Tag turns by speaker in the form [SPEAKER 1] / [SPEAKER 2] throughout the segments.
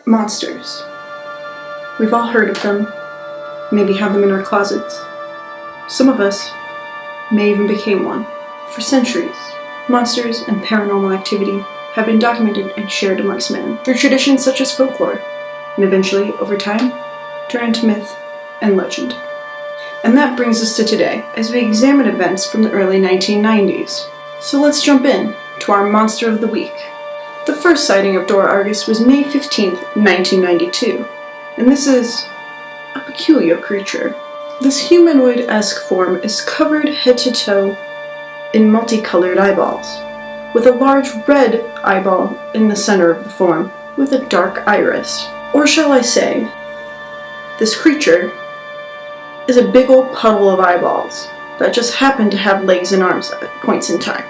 [SPEAKER 1] Monsters. We've all heard of them, maybe have them in our closets. Some of us may even become one. For centuries, monsters and paranormal activity have been documented and shared amongst men through traditions such as folklore, and eventually, over time, turned into myth and legend. And that brings us to today, as we examine events from the early 1990s. So let's jump in to our Monster of the Week. The first sighting of Dora Argus was May 15, 1992, and this is a peculiar creature. This humanoid-esque form is covered head to toe in multicolored eyeballs, with a large red eyeball in the center of the form, with a dark iris. Or shall I say, this creature is a big old puddle of eyeballs that just happen to have legs and arms at points in time.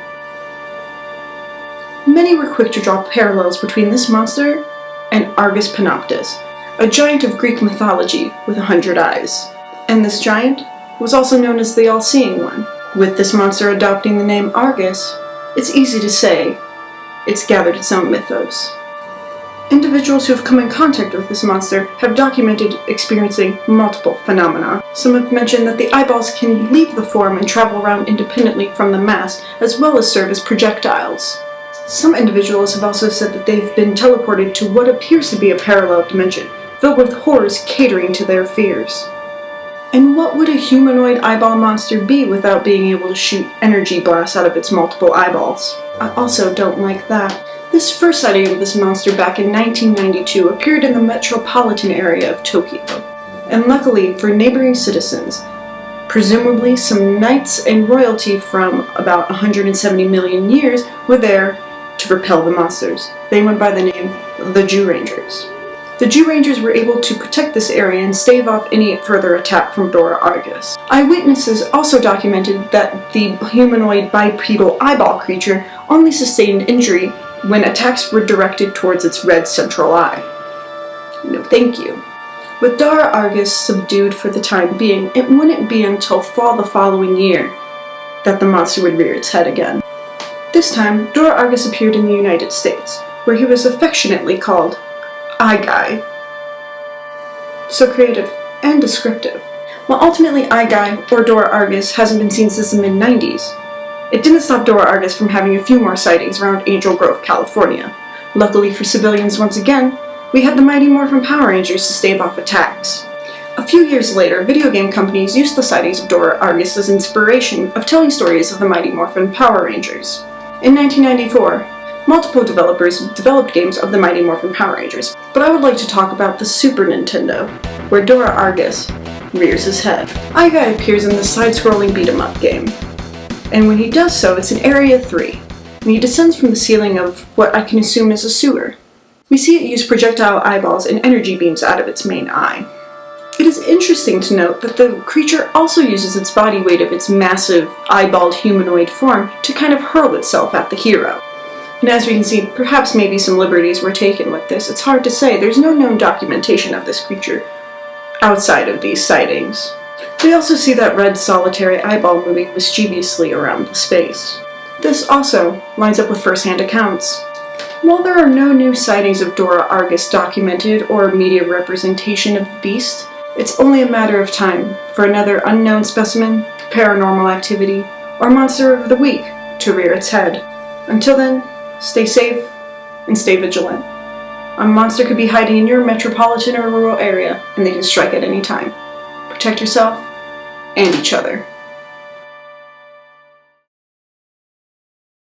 [SPEAKER 1] Many were quick to draw parallels between this monster and Argus Panoptus, a giant of Greek mythology with 100 eyes. And this giant was also known as the All-Seeing One. With this monster adopting the name Argus, it's easy to say it's gathered its own mythos. Individuals who have come in contact with this monster have documented experiencing multiple phenomena. Some have mentioned that the eyeballs can leave the form and travel around independently from the mass, as well as serve as projectiles. Some individuals have also said that they've been teleported to what appears to be a parallel dimension, filled with horrors catering to their fears. And what would a humanoid eyeball monster be without being able to shoot energy blasts out of its multiple eyeballs? I also don't like that. This first sighting of this monster back in 1992 appeared in the metropolitan area of Tokyo. And luckily for neighboring citizens, presumably some knights and royalty from about 170 million years were there to repel the monsters. They went by the name the Jew Rangers. The Jew Rangers were able to protect this area and stave off any further attack from Dora Argus. Eyewitnesses also documented that the humanoid bipedal eyeball creature only sustained injury when attacks were directed towards its red central eye. No thank you. With Dora Argus subdued for the time being, it wouldn't be until fall the following year that the monster would rear its head again. This time, Dora Argus appeared in the United States, where he was affectionately called Eye Guy. So creative and descriptive. While ultimately Eye Guy, or Dora Argus, hasn't been seen since the mid-90s, it didn't stop Dora Argus from having a few more sightings around Angel Grove, California. Luckily for civilians once again, we had the Mighty Morphin Power Rangers to stave off attacks. A few years later, video game companies used the sightings of Dora Argus as inspiration of telling stories of the Mighty Morphin Power Rangers. In 1994, multiple developers developed games of the Mighty Morphin Power Rangers, but I would like to talk about the Super Nintendo, where Dora Argus rears his head. Eye Guy appears in the side-scrolling beat-em-up game, and when he does so, it's in Area 3, and he descends from the ceiling of what I can assume is a sewer. We see it use projectile eyeballs and energy beams out of its main eye. It is interesting to note that the creature also uses its body weight of its massive, eyeballed humanoid form to kind of hurl itself at the hero. And as we can see, perhaps maybe some liberties were taken with this. It's hard to say. There's no known documentation of this creature outside of these sightings. We also see that red solitary eyeball moving mischievously around the space. This also lines up with first-hand accounts. While there are no new sightings of Dora Argus documented or media representation of the beast, it's only a matter of time for another unknown specimen, paranormal activity, or monster of the week to rear its head. Until then, stay safe and stay vigilant. A monster could be hiding in your metropolitan or rural area, and they can strike at any time. Protect yourself and each other.